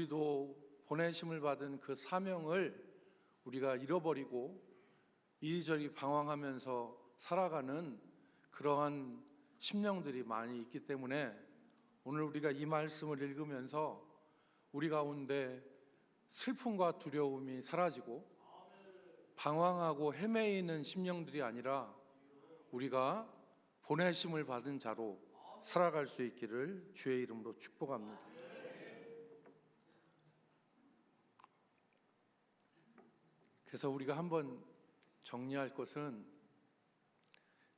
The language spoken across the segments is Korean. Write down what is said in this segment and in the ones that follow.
우리도 보내심을 받은 그 사명을 우리가 잃어버리고 이리저리 방황하면서 살아가는 그러한 심령들이 많이 있기 때문에 오늘 우리가 이 말씀을 읽으면서 우리 가운데 슬픔과 두려움이 사라지고 방황하고 헤매이는 심령들이 아니라 우리가 보내심을 받은 자로 살아갈 수 있기를 주의 이름으로 축복합니다. 그래서 우리가 한번 정리할 것은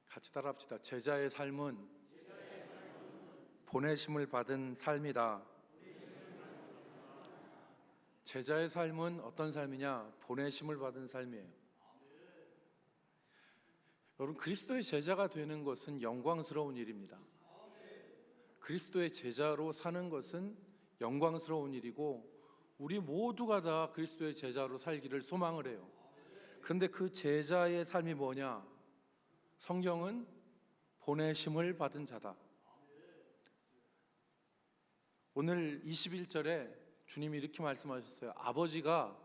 같이 따라합시다. 제자의 삶은 보내심을 받은 삶이다. 제자의 삶은 어떤 삶이냐? 보내심을 받은 삶이에요. 여러분, 그리스도의 제자가 되는 것은 영광스러운 일입니다. 그리스도의 제자로 사는 것은 영광스러운 일이고 우리 모두가 다 그리스도의 제자로 살기를 소망을 해요. 그런데 그 제자의 삶이 뭐냐? 성경은 보내심을 받은 자다. 오늘 21절에 주님이 이렇게 말씀하셨어요. 아버지가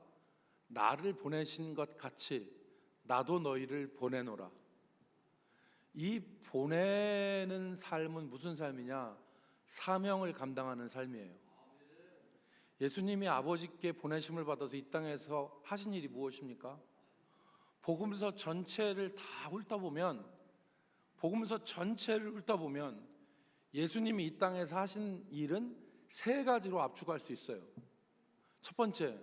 나를 보내신 것 같이 나도 너희를 보내노라. 이 보내는 삶은 무슨 삶이냐? 사명을 감당하는 삶이에요. 예수님이 아버지께 보내심을 받아서 이 땅에서 하신 일이 무엇입니까? 복음서 전체를 다 훑어보면 예수님이 이 땅에서 하신 일은 세 가지로 압축할 수 있어요. 첫 번째,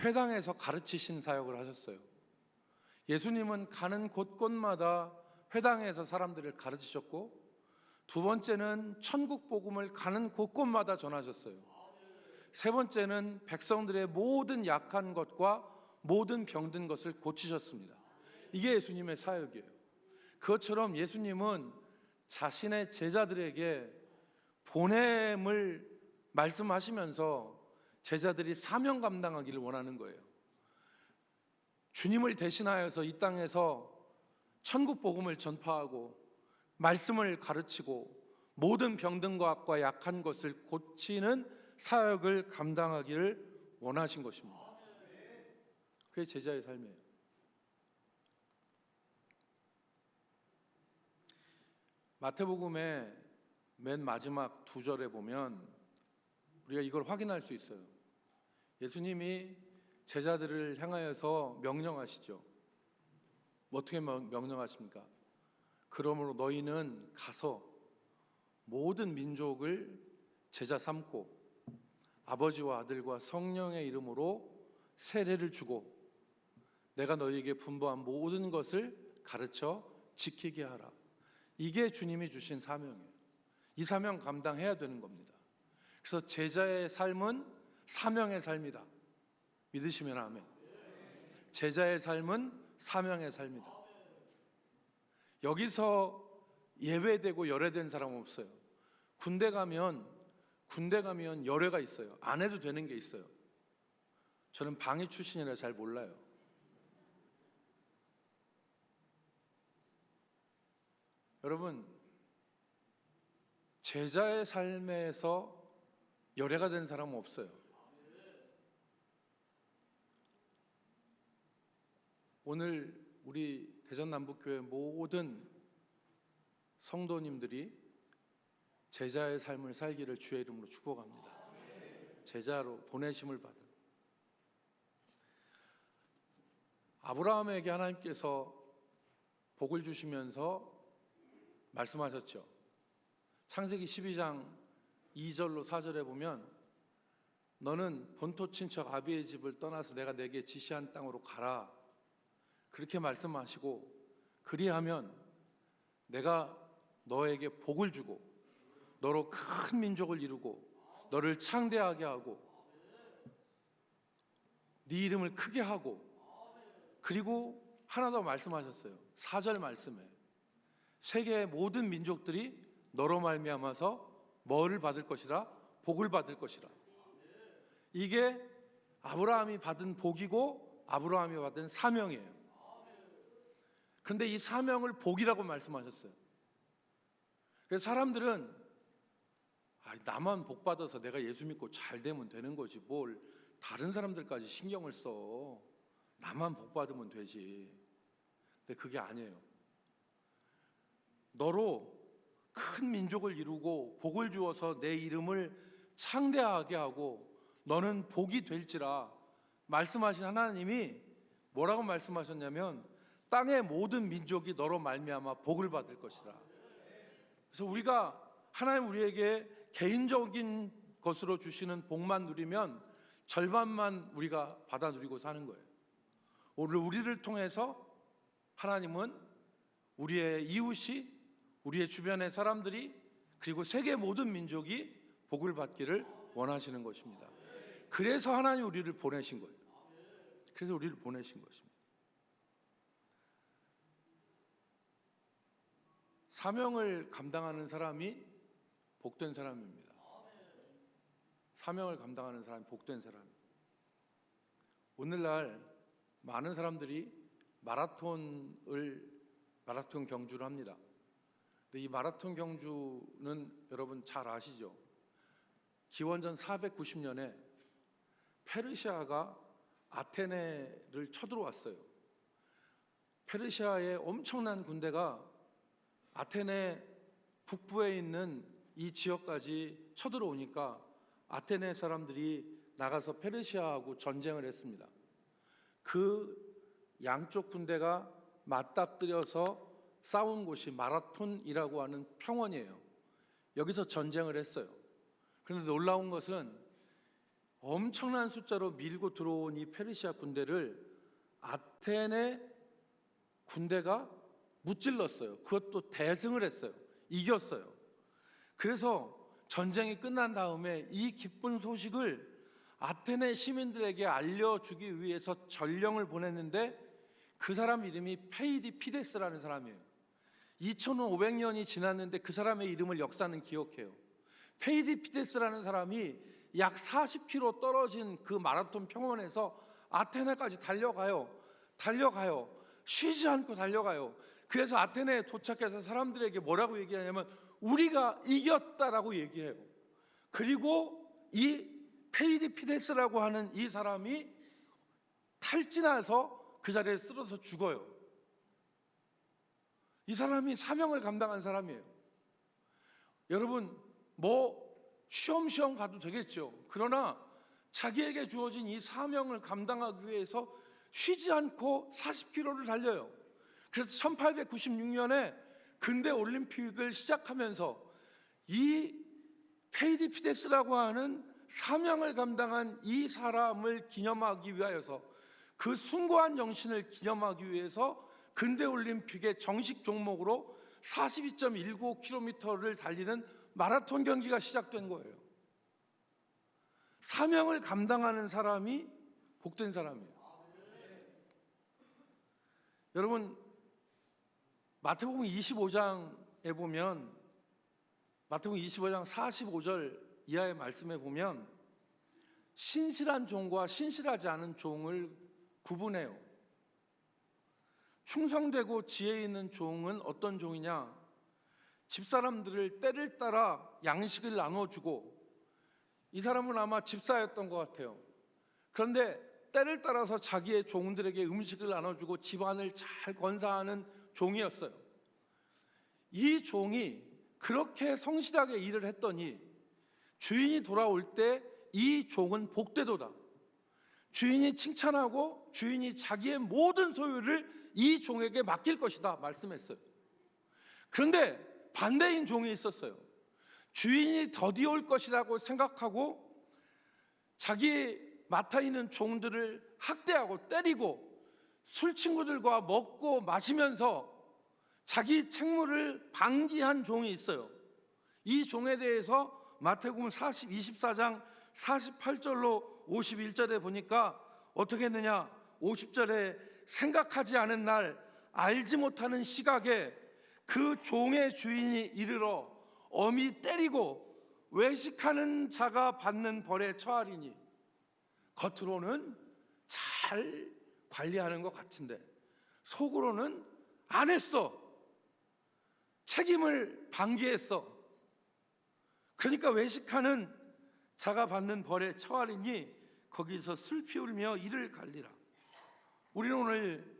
회당에서 가르치신 사역을 하셨어요. 예수님은 가는 곳곳마다 회당에서 사람들을 가르치셨고, 두 번째는 천국 복음을 가는 곳곳마다 전하셨어요. 세 번째는 백성들의 모든 약한 것과 모든 병든 것을 고치셨습니다. 이게 예수님의 사역이에요. 그것처럼 예수님은 자신의 제자들에게 보냄을 말씀하시면서 제자들이 사명 감당하기를 원하는 거예요. 주님을 대신하여서 이 땅에서 천국 복음을 전파하고 말씀을 가르치고 모든 병든 것과 약한 것을 고치는 사역을 감당하기를 원하신 것입니다. 그게 제자의 삶이에요. 마태복음의 맨 마지막 두 절에 보면 우리가 이걸 확인할 수 있어요. 예수님이 제자들을 향하여서 명령하시죠. 어떻게 명령하십니까? 그러므로 너희는 가서 모든 민족을 제자 삼고 아버지와 아들과 성령의 이름으로 세례를 주고 내가 너희에게 분부한 모든 것을 가르쳐 지키게 하라. 이게 주님이 주신 사명이에요. 이 사명 감당해야 되는 겁니다. 그래서 제자의 삶은 사명의 삶이다. 믿으시면 아멘. 제자의 삶은 사명의 삶이다. 여기서 예외되고 열외된 사람은 없어요. 군대 가면 열외가 있어요. 안 해도 되는 게 있어요. 저는 방위 출신이라 잘 몰라요. 여러분, 제자의 삶에서 열애가 된 사람은 없어요. 오늘 우리 대전남북교회 모든 성도님들이 제자의 삶을 살기를 주의 이름으로 축복합니다. 제자로 보내심을 받은 아브라함에게 하나님께서 복을 주시면서 말씀하셨죠. 창세기 12장 2절로 4절에 보면 너는 본토 친척 아비의 집을 떠나서 내가 내게 지시한 땅으로 가라. 그렇게 말씀하시고 그리하면 내가 너에게 복을 주고 너로 큰 민족을 이루고 너를 창대하게 하고 네 이름을 크게 하고 그리고 하나 더 말씀하셨어요. 4절 말씀에 세계의 모든 민족들이 너로 말미암아서 뭐를 받을 것이라? 복을 받을 것이라. 이게 아브라함이 받은 복이고 아브라함이 받은 사명이에요. 그런데 이 사명을 복이라고 말씀하셨어요. 그래서 사람들은 나만 복 받아서 내가 예수 믿고 잘 되면 되는 거지 뭘 다른 사람들까지 신경을 써. 나만 복 받으면 되지. 근데 그게 아니에요. 너로 큰 민족을 이루고 복을 주어서 내 이름을 창대하게 하고 너는 복이 될지라 말씀하신 하나님이 뭐라고 말씀하셨냐면 땅의 모든 민족이 너로 말미암아 복을 받을 것이다. 그래서 우리가 하나님 우리에게 개인적인 것으로 주시는 복만 누리면 절반만 우리가 받아 누리고 사는 거예요. 오늘 우리를 통해서 하나님은 우리의 이웃이, 우리의 주변의 사람들이, 그리고 세계 모든 민족이 복을 받기를 원하시는 것입니다. 그래서 하나님 우리를 보내신 거예요. 그래서 우리를 보내신 것입니다. 사명을 감당하는 사람이 복된 사람입니다. 사명을 감당하는 사람이 복된 사람입니다. 오늘날 많은 사람들이 마라톤 경주를 합니다. 근데 이 마라톤 경주는 여러분 잘 아시죠? 기원전 490년에 페르시아가 아테네를 쳐들어왔어요. 페르시아의 엄청난 군대가 아테네 북부에 있는 이 지역까지 쳐들어오니까 아테네 사람들이 나가서 페르시아하고 전쟁을 했습니다. 그 양쪽 군대가 맞닥뜨려서 싸운 곳이 마라톤이라고 하는 평원이에요. 여기서 전쟁을 했어요. 그런데 놀라운 것은 엄청난 숫자로 밀고 들어온 이 페르시아 군대를 아테네 군대가 무찔렀어요. 그것도 대승을 했어요. 이겼어요. 그래서 전쟁이 끝난 다음에 이 기쁜 소식을 아테네 시민들에게 알려주기 위해서 전령을 보냈는데 그 사람 이름이 페이디피데스라는 사람이에요. 2500년이 지났는데 그 사람의 이름을 역사는 기억해요. 페이디피데스라는 사람이 약 40km 떨어진 그 마라톤 평원에서 아테네까지 달려가요. 쉬지 않고 달려가요. 그래서 아테네에 도착해서 사람들에게 뭐라고 얘기하냐면 우리가 이겼다라고 얘기해요. 그리고 이 페이디피데스라고 하는 이 사람이 탈진해서 그 자리에 쓰러져 죽어요. 이 사람이 사명을 감당한 사람이에요. 여러분 쉬엄쉬엄 가도 되겠죠. 그러나 자기에게 주어진 이 사명을 감당하기 위해서 쉬지 않고 40km를 달려요. 그래서 1896년에 근대 올림픽을 시작하면서 이 페이디피데스라고 하는 사명을 감당한 이 사람을 기념하기 위하여서 그 숭고한 정신을 기념하기 위해서 근대 올림픽의 정식 종목으로 42.195km를 달리는 마라톤 경기가 시작된 거예요. 사명을 감당하는 사람이 복된 사람이에요. 여러분 마태복음 25장에 보면 마태복음 25장 45절 이하의 말씀에 보면 신실한 종과 신실하지 않은 종을 구분해요. 충성되고 지혜 있는 종은 어떤 종이냐? 집사람들을 때를 따라 양식을 나눠주고, 이 사람은 아마 집사였던 것 같아요. 그런데 때를 따라서 자기의 종들에게 음식을 나눠주고 집안을 잘 건사하는 종이었어요. 이 종이 그렇게 성실하게 일을 했더니 주인이 돌아올 때 이 종은 복되도다. 주인이 칭찬하고 주인이 자기의 모든 소유를 이 종에게 맡길 것이다 말씀했어요. 그런데 반대인 종이 있었어요. 주인이 더디올 것이라고 생각하고 자기 맡아 있는 종들을 학대하고 때리고 술 친구들과 먹고 마시면서 자기 책무를 방기한 종이 있어요. 이 종에 대해서 마태복음 24장 48절로 51절에 보니까 어떻게 했느냐? 50절에 생각하지 않은 날 알지 못하는 시각에 그 종의 주인이 이르러 엄히 때리고 외식하는 자가 받는 벌에 처하리니. 겉으로는 잘 관리하는 것 같은데 속으로는 안 했어. 책임을 방기했어. 그러니까 외식하는 자가 받는 벌에 처하리니 거기서 술 피우며 이를 갈리라. 우리는 오늘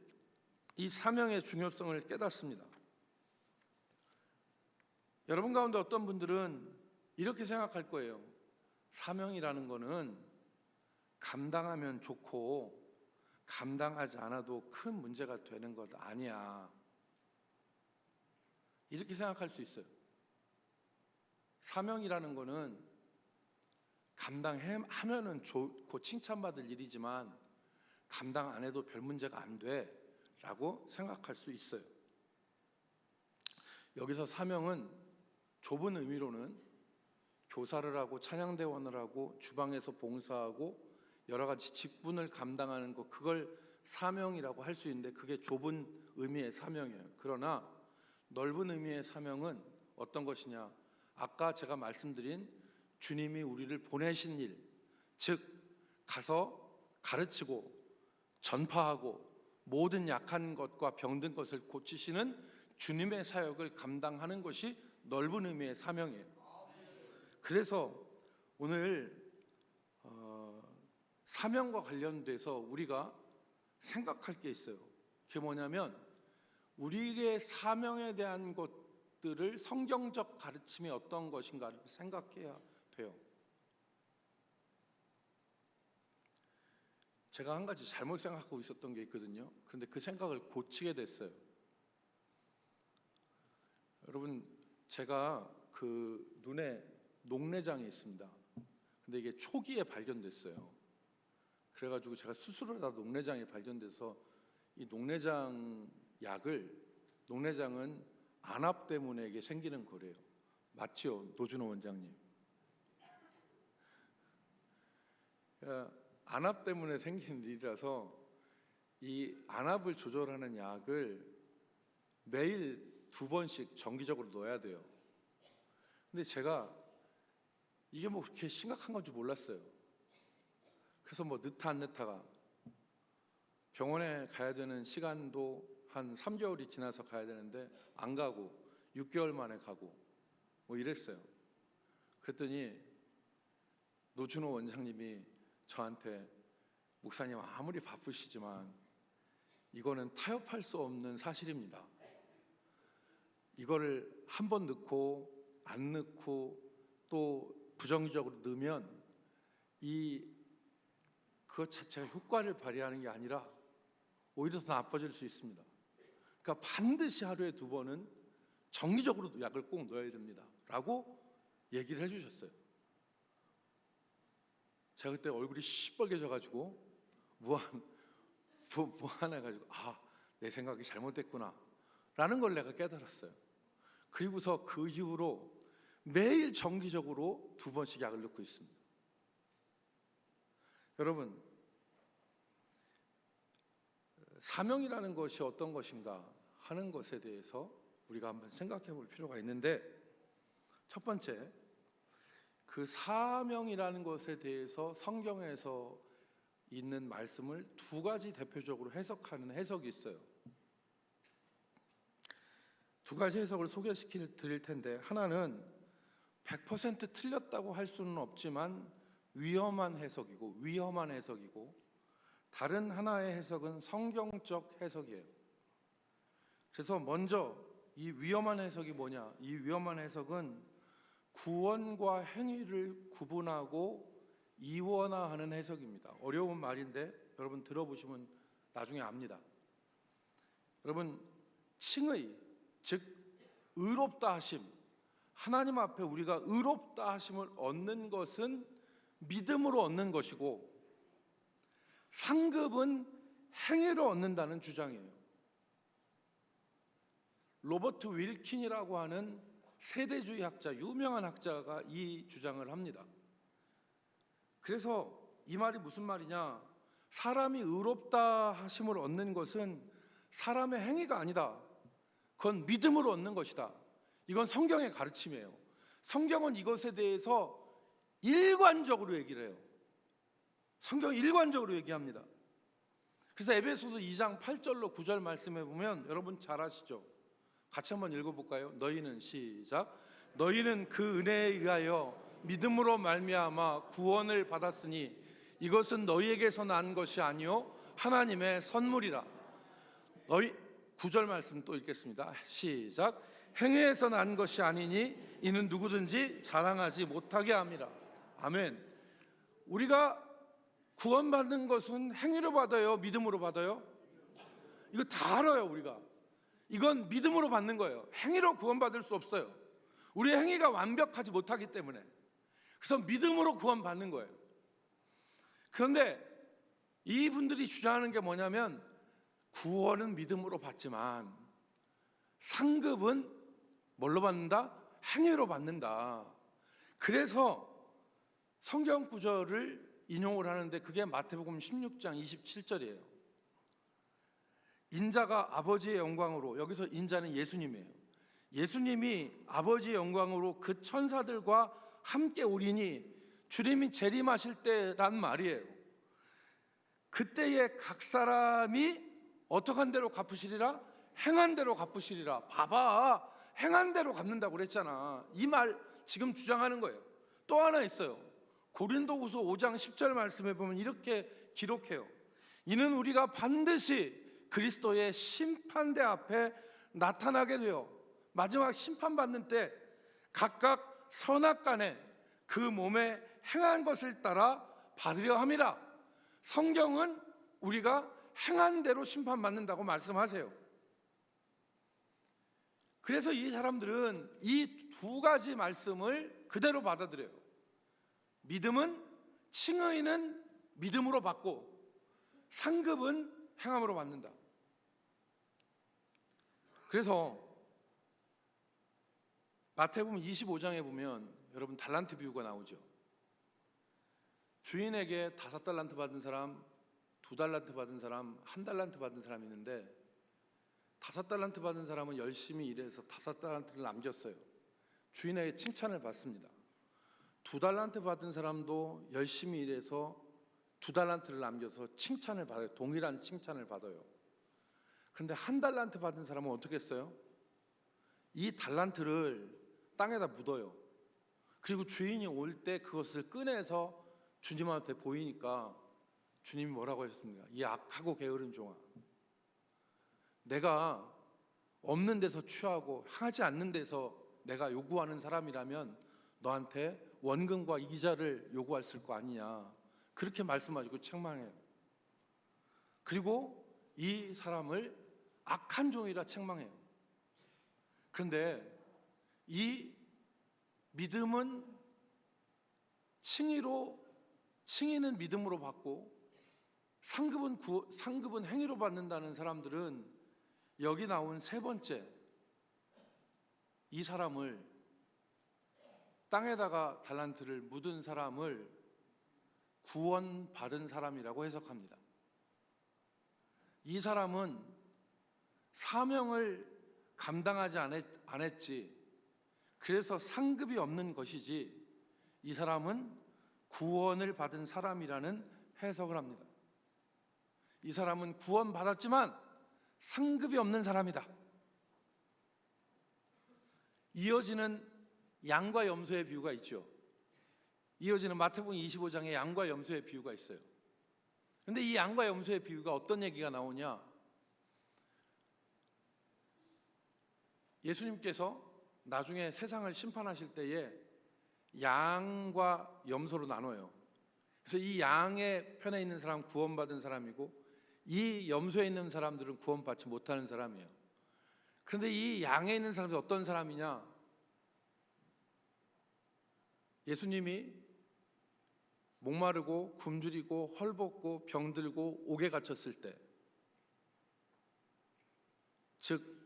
이 사명의 중요성을 깨닫습니다. 여러분 가운데 어떤 분들은 이렇게 생각할 거예요. 사명이라는 거는 감당하면 좋고 감당하지 않아도 큰 문제가 되는 것 아니야, 이렇게 생각할 수 있어요. 사명이라는 거는 감당하면은 좋고 칭찬받을 일이지만 감당 안 해도 별 문제가 안 돼 라고 생각할 수 있어요. 여기서 사명은 좁은 의미로는 교사를 하고 찬양대원을 하고 주방에서 봉사하고 여러 가지 직분을 감당하는 것, 그걸 사명이라고 할 수 있는데 그게 좁은 의미의 사명이에요. 그러나 넓은 의미의 사명은 어떤 것이냐, 아까 제가 말씀드린 주님이 우리를 보내신 일, 즉 가서 가르치고 전파하고 모든 약한 것과 병든 것을 고치시는 주님의 사역을 감당하는 것이 넓은 의미의 사명이에요. 그래서 오늘 사명과 관련돼서 우리가 생각할 게 있어요. 그게 뭐냐면 우리에게 사명에 대한 것들을 성경적 가르침이 어떤 것인가를 생각해야 돼요. 제가 한 가지 잘못 생각하고 있었던 게 있거든요. 그런데 그 생각을 고치게 됐어요. 여러분, 제가 그 눈에 녹내장이 있습니다. 근데 이게 초기에 발견됐어요. 그래가지고 제가 스스로 다 녹내장이 발견돼서 이 녹내장 약을, 녹내장은 안압 때문에 이게 생기는 거래요. 맞죠, 노준호 원장님? 안압 때문에 생긴 일이라서 이 안압을 조절하는 약을 매일 2번씩 정기적으로 넣어야 돼요. 근데 제가 이게 뭐 그렇게 심각한 건 줄 몰랐어요. 그래서 뭐 넣다 안 넣다가 병원에 가야 되는 시간도 한 3개월이 지나서 가야 되는데 안 가고 6개월 만에 가고 뭐 이랬어요. 그랬더니 노준호 원장님이 저한테, 목사님 아무리 바쁘시지만 이거는 타협할 수 없는 사실입니다. 이거를 한 번 넣고 안 넣고 또 부정기적으로 넣으면 그것 자체가 효과를 발휘하는 게 아니라 오히려 더 나빠질 수 있습니다. 그러니까 반드시 하루에 2번은 정기적으로 약을 꼭 넣어야 됩니다 라고 얘기를 해주셨어요. 제가 그때 얼굴이 시뻘개져가지고 무안해가지고 내 생각이 잘못됐구나 라는 걸 내가 깨달았어요. 그리고서 그 이후로 매일 정기적으로 2번씩 약을 넣고 있습니다. 여러분, 사명이라는 것이 어떤 것인가 하는 것에 대해서 우리가 한번 생각해 볼 필요가 있는데, 첫 번째, 그 사명이라는 것에 대해서 성경에서 있는 말씀을 2가지 대표적으로 해석하는 해석이 있어요. 2가지 해석을 소개시켜 드릴 텐데, 하나는 100% 틀렸다고 할 수는 없지만 위험한 해석이고, 다른 하나의 해석은 성경적 해석이에요. 그래서 먼저 이 위험한 해석이 뭐냐? 이 위험한 해석은 구원과 행위를 구분하고 이원화하는 해석입니다. 어려운 말인데 여러분 들어보시면 나중에 압니다. 여러분, 칭의, 즉 의롭다 하심, 하나님 앞에 우리가 의롭다 하심을 얻는 것은 믿음으로 얻는 것이고, 상급은 행위로 얻는다는 주장이에요. 로버트 윌킨이라고 하는 세대주의 학자, 유명한 학자가 이 주장을 합니다. 그래서 이 말이 무슨 말이냐? 사람이 의롭다 하심을 얻는 것은 사람의 행위가 아니다. 그건 믿음으로 얻는 것이다. 이건 성경의 가르침이에요. 성경은 이것에 대해서 일관적으로 얘기를 해요. 성경이 일관적으로 얘기합니다. 그래서 에베소서 2장 8절로 9절 말씀해 보면 여러분 잘 아시죠? 같이 한번 읽어볼까요? 너희는 시작. 너희는 그 은혜에 의하여 믿음으로 말미암아 구원을 받았으니 이것은 너희에게서 난 것이 아니요 하나님의 선물이라. 너희 9절 말씀 또 읽겠습니다. 시작. 행위에서 난 것이 아니니 이는 누구든지 자랑하지 못하게 함이라. 아멘. 우리가 구원받는 것은 행위로 받아요, 믿음으로 받아요? 이거 다 알아요. 우리가 이건 믿음으로 받는 거예요. 행위로 구원받을 수 없어요. 우리의 행위가 완벽하지 못하기 때문에. 그래서 믿음으로 구원받는 거예요. 그런데 이분들이 주장하는 게 뭐냐면 구원은 믿음으로 받지만 상급은 뭘로 받는다? 행위로 받는다. 그래서 성경 구절을 인용을 하는데 그게 마태복음 16장 27절이에요. 인자가 아버지의 영광으로, 여기서 인자는 예수님이에요. 예수님이 아버지의 영광으로 그 천사들과 함께 오리니 주님이 재림하실 때란 말이에요. 그때에 각 사람이 어떻게 한 대로 갚으시리라? 행한 대로 갚으시리라. 봐봐, 행한 대로 갚는다고 그랬잖아. 이 말 지금 주장하는 거예요. 또 하나 있어요. 고린도후서 5장 10절 말씀에 보면 이렇게 기록해요. 이는 우리가 반드시 그리스도의 심판대 앞에 나타나게 되어 마지막 심판받는 때 각각 선악간에 그 몸에 행한 것을 따라 받으려 함이라. 성경은 우리가 행한 대로 심판받는다고 말씀하세요. 그래서 이 사람들은 이 두 가지 말씀을 그대로 받아들여요. 믿음은, 칭의는 믿음으로 받고 상급은 행함으로 받는다. 그래서 마태복음 25장에 보면 여러분 달란트 비유가 나오죠. 주인에게 5달란트 받은 사람, 2달란트 받은 사람, 1달란트 받은 사람이 있는데 5달란트 받은 사람은 열심히 일해서 5달란트를 남겼어요. 주인에게 칭찬을 받습니다. 2달란트 받은 사람도 열심히 일해서 2달란트를 남겨서 칭찬을 받아요. 동일한 칭찬을 받아요. 그런데 1달란트 받은 사람은 어떻게 했어요? 이 달란트를 땅에다 묻어요. 그리고 주인이 올 때 그것을 꺼내서 주님한테 보이니까 주님이 뭐라고 하셨습니까? 이 악하고 게으른 종아, 내가 없는 데서 취하고 하지 않는 데서 내가 요구하는 사람이라면 너한테 원금과 이자를 요구했을 거 아니냐, 그렇게 말씀하시고 책망해요. 그리고 이 사람을 악한 종이라 책망해요. 그런데 이 믿음은 칭의는 믿음으로 받고 상급은 행위로 받는다는 사람들은 여기 나온 세 번째, 이 사람을, 땅에다가 달란트를 묻은 사람을 구원받은 사람이라고 해석합니다. 이 사람은 사명을 감당하지 않았지, 그래서 상급이 없는 것이지, 이 사람은 구원을 받은 사람이라는 해석을 합니다. 이 사람은 구원받았지만 상급이 없는 사람이다. 이어지는 양과 염소의 비유가 있죠. 이어지는 마태복음 25장에 양과 염소의 비유가 있어요. 그런데 이 양과 염소의 비유가 어떤 얘기가 나오냐? 예수님께서 나중에 세상을 심판하실 때에 양과 염소로 나눠요. 그래서 이 양의 편에 있는 사람은 구원받은 사람이고 이 염소에 있는 사람들은 구원받지 못하는 사람이에요. 그런데 이 양에 있는 사람들이 어떤 사람이냐? 예수님이 목마르고 굶주리고 헐벗고 병들고 옥에 갇혔을 때, 즉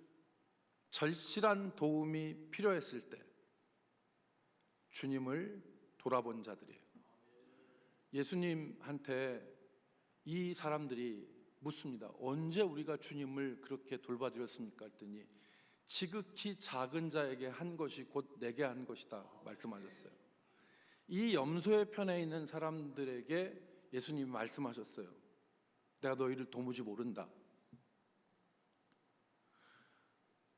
절실한 도움이 필요했을 때 주님을 돌아본 자들이에요. 예수님한테 이 사람들이 묻습니다. 언제 우리가 주님을 그렇게 돌봐드렸습니까? 했더니 지극히 작은 자에게 한 것이 곧 내게 한 것이다 말씀하셨어요. 이 염소의 편에 있는 사람들에게 예수님이 말씀하셨어요. 내가 너희를 도무지 모른다.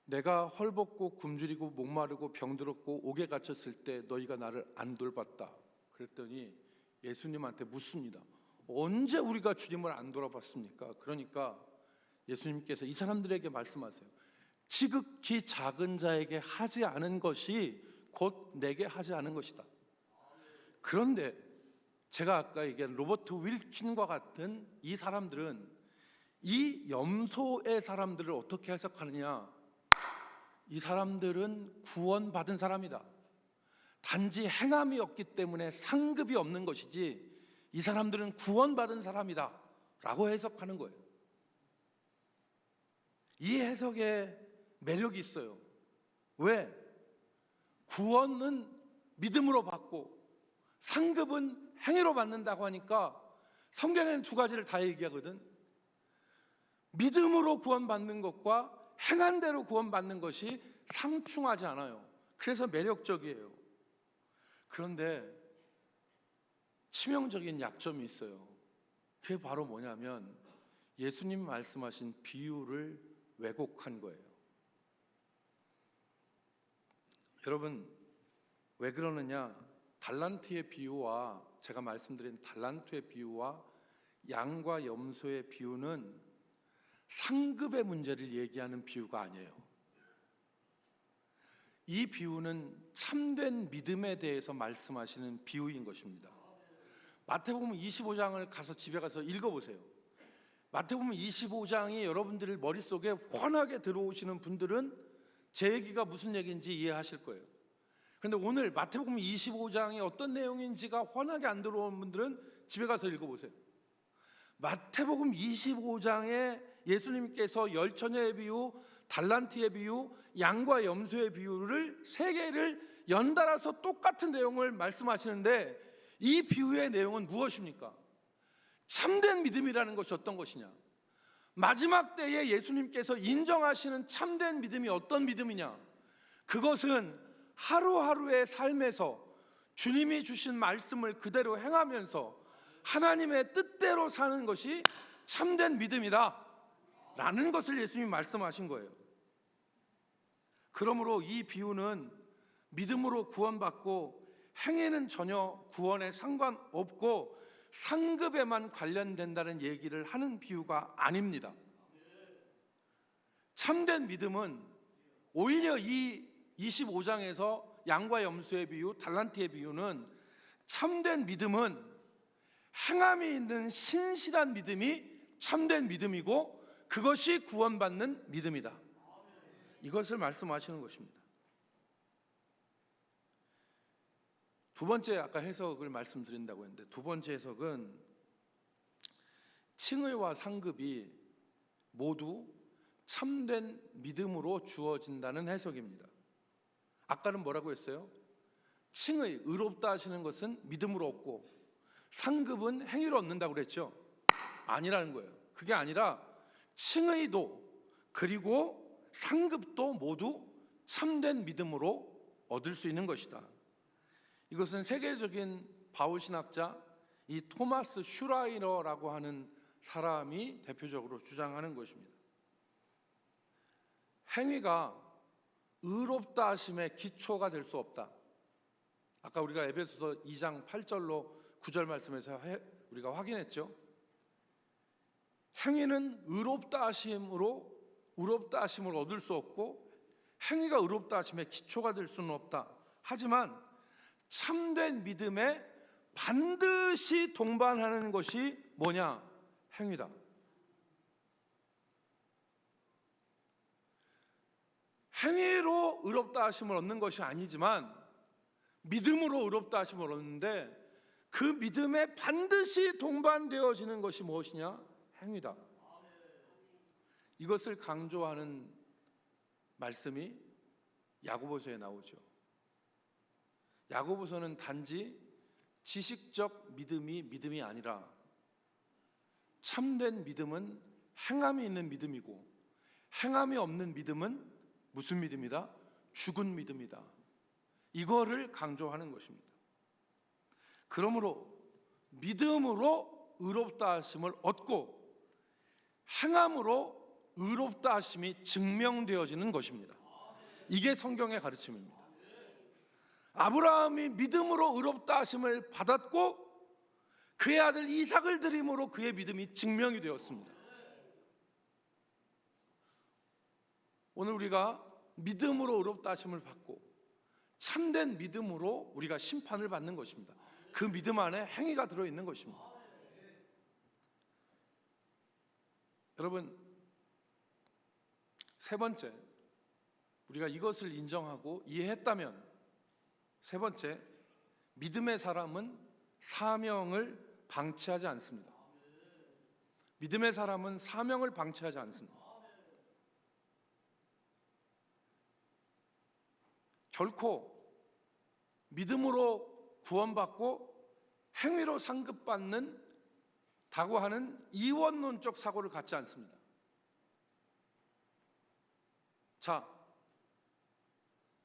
내가 헐벗고 굶주리고 목마르고 병들었고 옥에 갇혔을 때 너희가 나를 안 돌봤다. 그랬더니 예수님한테 묻습니다. 언제 우리가 주님을 안 돌아봤습니까? 그러니까 예수님께서 이 사람들에게 말씀하세요. 지극히 작은 자에게 하지 않은 것이 곧 내게 하지 않은 것이다. 그런데 제가 아까 얘기한 로버트 윌킨과 같은 이 사람들은 이 염소의 사람들을 어떻게 해석하느냐? 이 사람들은 구원받은 사람이다. 단지 행함이 없기 때문에 상급이 없는 것이지 이 사람들은 구원받은 사람이다 라고 해석하는 거예요. 이 해석에 매력이 있어요. 왜? 구원은 믿음으로 받고 상급은 행위로 받는다고 하니까 성경에는 두 가지를 다 얘기하거든. 믿음으로 구원받는 것과 행한 대로 구원받는 것이 상충하지 않아요. 그래서 매력적이에요. 그런데 치명적인 약점이 있어요. 그게 바로 뭐냐면 예수님 말씀하신 비유를 왜곡한 거예요. 여러분, 왜 그러느냐? 달란트의 비유와 제가 말씀드린 달란트의 비유와 양과 염소의 비유는 상급의 문제를 얘기하는 비유가 아니에요. 이 비유는 참된 믿음에 대해서 말씀하시는 비유인 것입니다. 마태복음 25장을 가서 집에 가서 읽어보세요. 마태복음 25장이 여러분들 머릿속에 환하게 들어오시는 분들은 제 얘기가 무슨 얘기인지 이해하실 거예요. 그런데 오늘 마태복음 25장이 어떤 내용인지가 환하게 안 들어오는 분들은 집에 가서 읽어보세요. 마태복음 25장에 예수님께서 열처녀의 비유, 달란트의 비유, 양과 염소의 비유를 세 개를 연달아서 똑같은 내용을 말씀하시는데 이 비유의 내용은 무엇입니까? 참된 믿음이라는 것이 어떤 것이냐? 마지막 때에 예수님께서 인정하시는 참된 믿음이 어떤 믿음이냐? 그것은 하루하루의 삶에서 주님이 주신 말씀을 그대로 행하면서 하나님의 뜻대로 사는 것이 참된 믿음이다 라는 것을 예수님이 말씀하신 거예요. 그러므로 이 비유는 믿음으로 구원받고 행위는 전혀 구원에 상관없고 상급에만 관련된다는 얘기를 하는 비유가 아닙니다. 참된 믿음은 오히려 이 25장에서 양과 염소의 비유, 달란트의 비유는 참된 믿음은 행함이 있는 신실한 믿음이 참된 믿음이고 그것이 구원받는 믿음이다. 이것을 말씀하시는 것입니다. 두 번째 아까 해석을 말씀드린다고 했는데 두 번째 해석은 칭의와 상급이 모두 참된 믿음으로 주어진다는 해석입니다. 아까는 뭐라고 했어요? 칭의, 의롭다 하시는 것은 믿음으로 얻고 상급은 행위로 얻는다고 그랬죠? 아니라는 거예요. 그게 아니라 칭의도 그리고 상급도 모두 참된 믿음으로 얻을 수 있는 것이다. 이것은 세계적인 바울 신학자 이 토마스 슈라이너라고 하는 사람이 대표적으로 주장하는 것입니다. 행위가 의롭다 하심의 기초가 될 수 없다. 아까 우리가 에베소서 2장 8절로 9절 말씀에서 우리가 확인했죠. 행위는 의롭다 하심을 얻을 수 없고 행위가 의롭다 하심의 기초가 될 수는 없다. 하지만 참된 믿음에 반드시 동반하는 것이 뭐냐? 행위다. 행위로 의롭다 하심을 얻는 것이 아니지만 믿음으로 의롭다 하심을 얻는데 그 믿음에 반드시 동반되어지는 것이 무엇이냐? 행위다. 이것을 강조하는 말씀이 야고보서에 나오죠. 야고보서는 단지 지식적 믿음이 아니라 참된 믿음은 행함이 있는 믿음이고 행함이 없는 믿음은 무슨 믿음이다? 죽은 믿음이다. 이거를 강조하는 것입니다. 그러므로 믿음으로 의롭다 하심을 얻고 행함으로 의롭다 하심이 증명되어지는 것입니다. 이게 성경의 가르침입니다. 아브라함이 믿음으로 의롭다 하심을 받았고 그의 아들 이삭을 드림으로 그의 믿음이 증명이 되었습니다. 오늘 우리가 믿음으로 의롭다 하심을 받고 참된 믿음으로 우리가 심판을 받는 것입니다. 그 믿음 안에 행위가 들어있는 것입니다. 여러분, 세 번째, 우리가 이것을 인정하고 이해했다면, 세 번째, 믿음의 사람은 사명을 방치하지 않습니다. 믿음의 사람은 사명을 방치하지 않습니다. 결코 믿음으로 구원받고 행위로 상급받는 다고 하는 이원론적 사고를 갖지 않습니다. 자,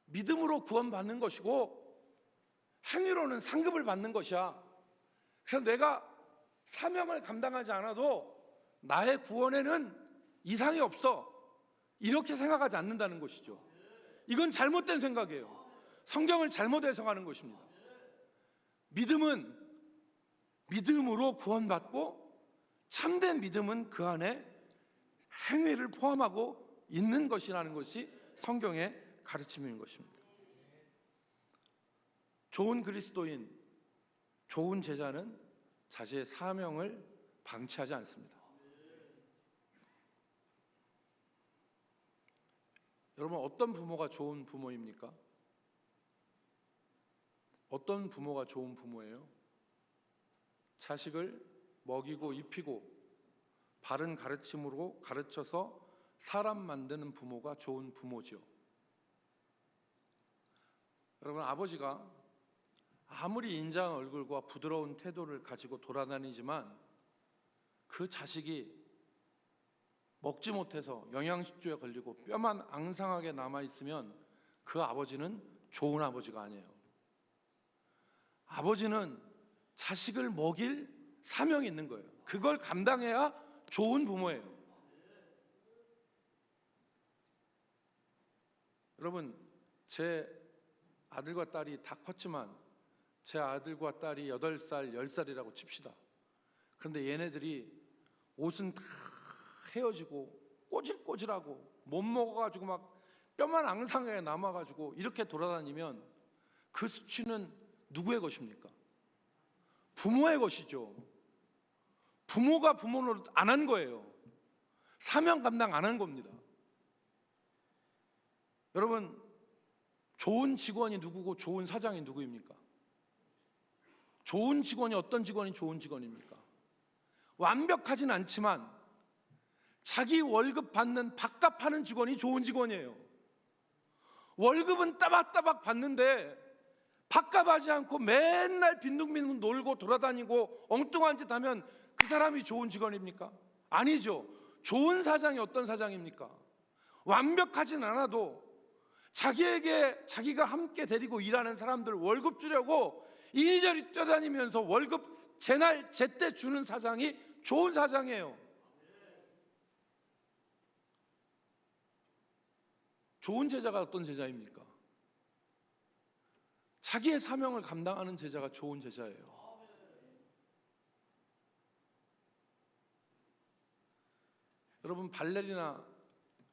믿음으로 구원받는 것이고 행위로는 상급을 받는 것이야. 그래서 내가 사명을 감당하지 않아도 나의 구원에는 이상이 없어, 이렇게 생각하지 않는다는 것이죠. 이건 잘못된 생각이에요. 성경을 잘못 해석하는 것입니다. 믿음은 믿음으로 구원받고 참된 믿음은 그 안에 행위를 포함하고 있는 것이라는 것이 성경의 가르침인 것입니다. 좋은 그리스도인, 좋은 제자는 자신의 사명을 방치하지 않습니다. 여러분, 어떤 부모가 좋은 부모입니까? 어떤 부모가 좋은 부모예요? 자식을 먹이고 입히고 바른 가르침으로 가르쳐서 사람 만드는 부모가 좋은 부모지요. 여러분, 아버지가 아무리 인자한 얼굴과 부드러운 태도를 가지고 돌아다니지만 그 자식이 먹지 못해서 영양실조에 걸리고 뼈만 앙상하게 남아있으면 그 아버지는 좋은 아버지가 아니에요. 아버지는 자식을 먹일 사명이 있는 거예요. 그걸 감당해야 좋은 부모예요. 여러분, 제 아들과 딸이 다 컸지만 제 아들과 딸이 8살, 10살이라고 칩시다. 그런데 얘네들이 옷은 다 헤어지고 꼬질꼬질하고 못 먹어가지고 막 뼈만 앙상하게 남아가지고 이렇게 돌아다니면 그 수치는 누구의 것입니까? 부모의 것이죠. 부모가 부모를 안 한 거예요. 사명 감당 안 한 겁니다. 여러분, 좋은 직원이 누구고 좋은 사장이 누구입니까? 좋은 직원이 어떤 직원이 좋은 직원입니까? 완벽하진 않지만 자기 월급 받는 밥값하는 직원이 좋은 직원이에요. 월급은 따박따박 받는데 밥값하지 않고 맨날 빈둥빈둥 놀고 돌아다니고 엉뚱한 짓 하면 그 사람이 좋은 직원입니까? 아니죠. 좋은 사장이 어떤 사장입니까? 완벽하진 않아도 자기가 함께 데리고 일하는 사람들 월급 주려고 이리저리 뛰어다니면서 월급 제날 제때 주는 사장이 좋은 사장이에요. 좋은 제자가 어떤 제자입니까? 자기의 사명을 감당하는 제자가 좋은 제자예요. 여러분, 발레리나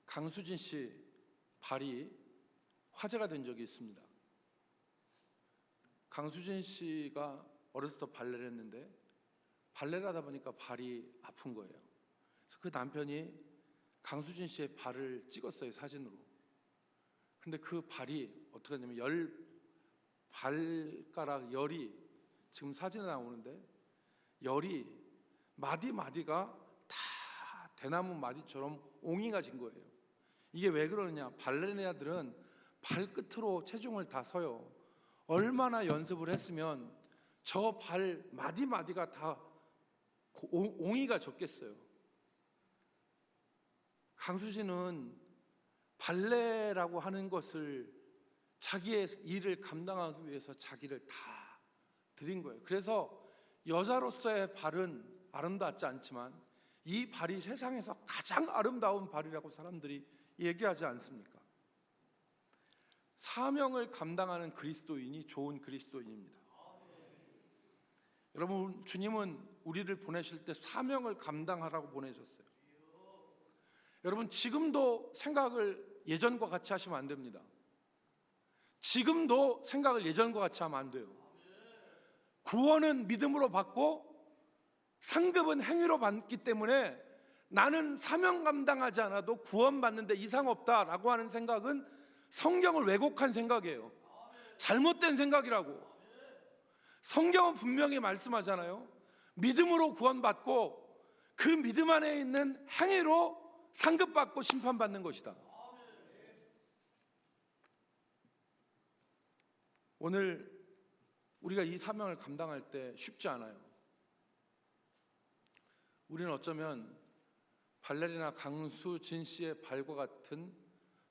강수진 씨 발이 화제가 된 적이 있습니다. 강수진 씨가 어렸을 때 발레를 했는데 발레를 하다 보니까 발이 아픈 거예요. 그래서 그 남편이 강수진 씨의 발을 찍었어요, 사진으로. 근데 그 발이 어떻게 하냐면 발가락 열이 지금 사진에 나오는데 열이 마디마디가 다 대나무 마디처럼 옹이가 진 거예요. 이게 왜 그러느냐? 발레리나들은 발끝으로 체중을 다 서요. 얼마나 연습을 했으면 저 발 마디마디가 다 옹이가 졌겠어요. 강수진은 발레라고 하는 것을 자기의 일을 감당하기 위해서 자기를 다 드린 거예요. 그래서 여자로서의 발은 아름답지 않지만 이 발이 세상에서 가장 아름다운 발이라고 사람들이 얘기하지 않습니까? 사명을 감당하는 그리스도인이 좋은 그리스도인입니다. 여러분, 주님은 우리를 보내실 때 사명을 감당하라고 보내셨어요. 여러분, 지금도 생각을 예전과 같이 하시면 안 됩니다. 지금도 생각을 예전과 같이 하면 안 돼요. 구원은 믿음으로 받고 상급은 행위로 받기 때문에 나는 사명 감당하지 않아도 구원받는데 이상 없다라고 하는 생각은 성경을 왜곡한 생각이에요. 잘못된 생각이라고. 성경은 분명히 말씀하잖아요. 믿음으로 구원받고 그 믿음 안에 있는 행위로 상급받고 심판받는 것이다. 오늘 우리가 이 사명을 감당할 때 쉽지 않아요. 우리는 어쩌면 발레리나 강수진 씨의 발과 같은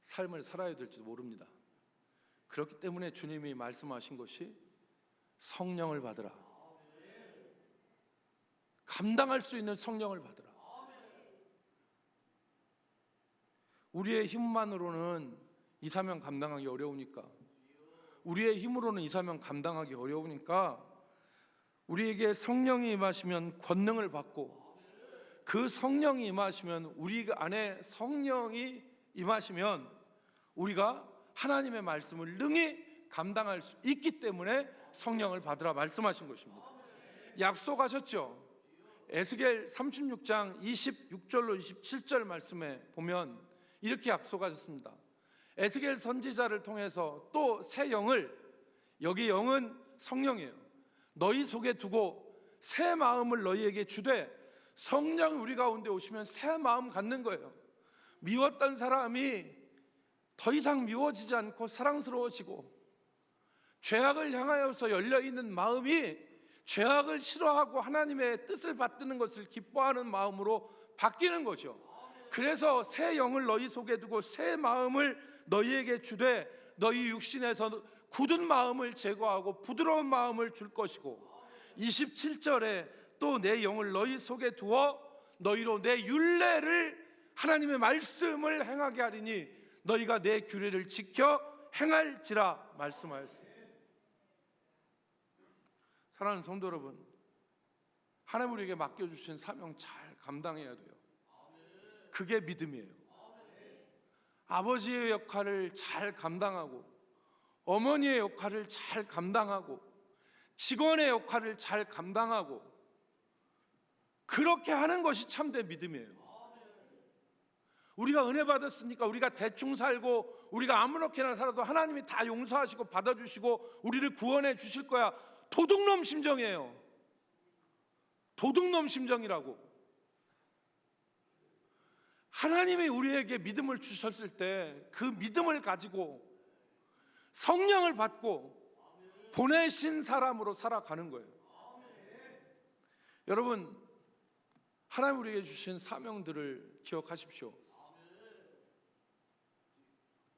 삶을 살아야 될지도 모릅니다. 그렇기 때문에 주님이 말씀하신 것이 성령을 받으라. 감당할 수 있는 성령을 받으라. 우리의 힘만으로는 이 사명 감당하기 어려우니까, 우리의 힘으로는 이 사명 감당하기 어려우니까 우리에게 성령이 임하시면 권능을 받고, 그 성령이 임하시면, 우리 안에 성령이 임하시면 우리가 하나님의 말씀을 능히 감당할 수 있기 때문에 성령을 받으라 말씀하신 것입니다. 약속하셨죠. 에스겔 36장 26절로 27절 말씀에 보면 이렇게 약속하셨습니다. 에스겔 선지자를 통해서 또 새 영을, 여기 영은 성령이에요, 너희 속에 두고 새 마음을 너희에게 주되, 성령이 우리 가운데 오시면 새 마음 갖는 거예요. 미웠던 사람이 더 이상 미워지지 않고 사랑스러워지고, 죄악을 향하여서 열려있는 마음이 죄악을 싫어하고 하나님의 뜻을 받드는 것을 기뻐하는 마음으로 바뀌는 거죠. 그래서 새 영을 너희 속에 두고 새 마음을 너희에게 주되, 너희 육신에서 굳은 마음을 제거하고 부드러운 마음을 줄 것이고, 27절에 또 내 영을 너희 속에 두어 너희로 내 율례를, 하나님의 말씀을 행하게 하리니 너희가 내 규례를 지켜 행할지라 말씀하였습니다. 사랑하는 성도 여러분, 하나님 우리에게 맡겨주신 사명 잘 감당해야 돼요. 그게 믿음이에요. 아버지의 역할을 잘 감당하고, 어머니의 역할을 잘 감당하고, 직원의 역할을 잘 감당하고, 그렇게 하는 것이 참된 믿음이에요. 우리가 은혜 받았으니까 우리가 대충 살고 우리가 아무렇게나 살아도 하나님이 다 용서하시고 받아주시고 우리를 구원해 주실 거야, 도둑놈 심정이에요. 도둑놈 심정이라고. 하나님이 우리에게 믿음을 주셨을 때 그 믿음을 가지고 성령을 받고 보내신 사람으로 살아가는 거예요. 여러분, 하나님 우리에게 주신 사명들을 기억하십시오.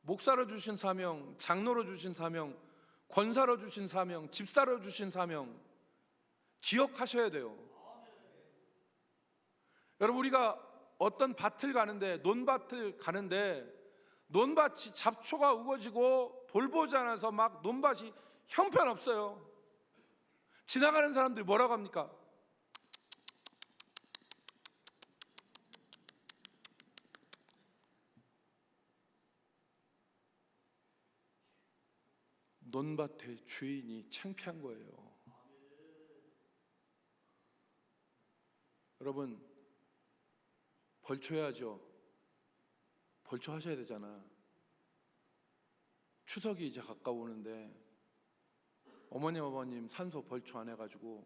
목사로 주신 사명, 장로로 주신 사명, 권사로 주신 사명, 집사로 주신 사명 기억하셔야 돼요. 여러분, 우리가 어떤 밭을 가는데, 논밭을 가는데 논밭이 잡초가 우거지고 돌보지 않아서 막 논밭이 형편없어요. 지나가는 사람들이 뭐라고 합니까? 논밭의 주인이 창피한 거예요. 여러분, 벌초해야죠. 벌초하셔야 되잖아. 추석이 이제 가까우는데 어머님 아버님 산소 벌초 안 해가지고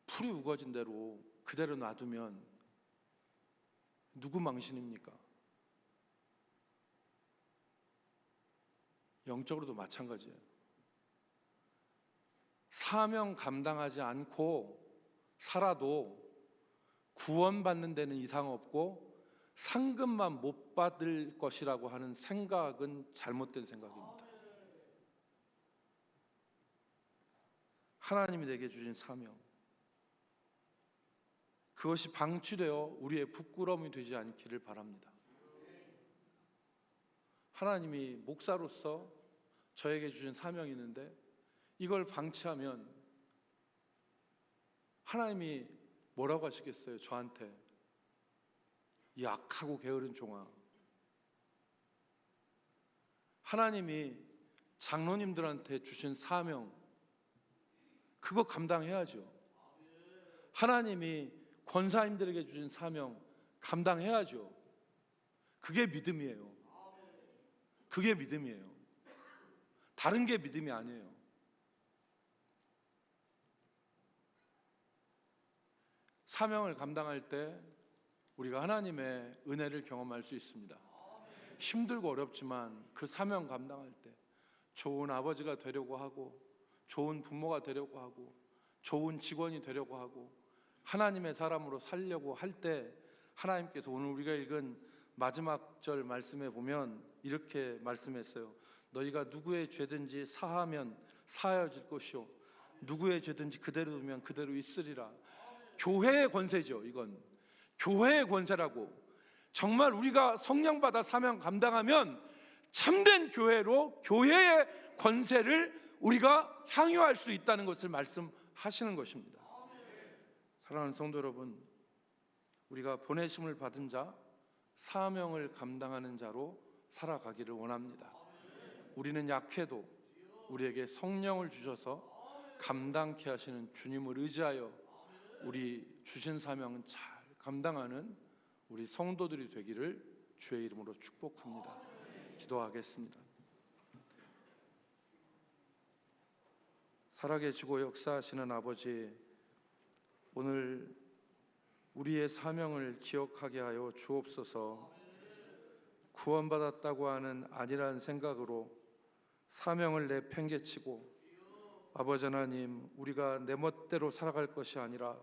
풀이 우거진 대로 그대로 놔두면 누구 망신입니까? 영적으로도 마찬가지예요. 사명 감당하지 않고 살아도 구원받는 데는 이상 없고 상급만 못 받을 것이라고 하는 생각은 잘못된 생각입니다. 하나님이 내게 주신 사명, 그것이 방치되어 우리의 부끄러움이 되지 않기를 바랍니다. 하나님이 목사로서 저에게 주신 사명이 있는데 이걸 방치하면 하나님이 뭐라고 하시겠어요? 저한테, 이 악하고 게으른 종아. 하나님이 장로님들한테 주신 사명, 그거 감당해야죠. 하나님이 권사님들에게 주신 사명 감당해야죠. 그게 믿음이에요. 그게 믿음이에요. 다른 게 믿음이 아니에요. 사명을 감당할 때 우리가 하나님의 은혜를 경험할 수 있습니다. 힘들고 어렵지만 그 사명 감당할 때 좋은 아버지가 되려고 하고, 좋은 부모가 되려고 하고, 좋은 직원이 되려고 하고, 하나님의 사람으로 살려고 할 때 하나님께서 오늘 우리가 읽은 마지막 절 말씀에 보면 이렇게 말씀했어요. 너희가 누구의 죄든지 사하면 사하여질 것이요 누구의 죄든지 그대로 두면 그대로 있으리라. 교회의 권세죠. 이건 교회의 권세라고. 정말 우리가 성령 받아 사명 감당하면 참된 교회로 교회의 권세를 우리가 향유할 수 있다는 것을 말씀하시는 것입니다. 사랑하는 성도 여러분, 우리가 보내심을 받은 자, 사명을 감당하는 자로 살아가기를 원합니다. 우리는 약해도 우리에게 성령을 주셔서 감당케 하시는 주님을 의지하여 우리 주신 사명은 잘 감당하는 우리 성도들이 되기를 주의 이름으로 축복합니다. 기도하겠습니다. 살아계시고 역사하시는 아버지, 오늘 우리의 사명을 기억하게 하여 주옵소서. 구원받았다고 하는 아니란 생각으로 사명을 내팽개치고, 아버지 하나님, 우리가 내 멋대로 살아갈 것이 아니라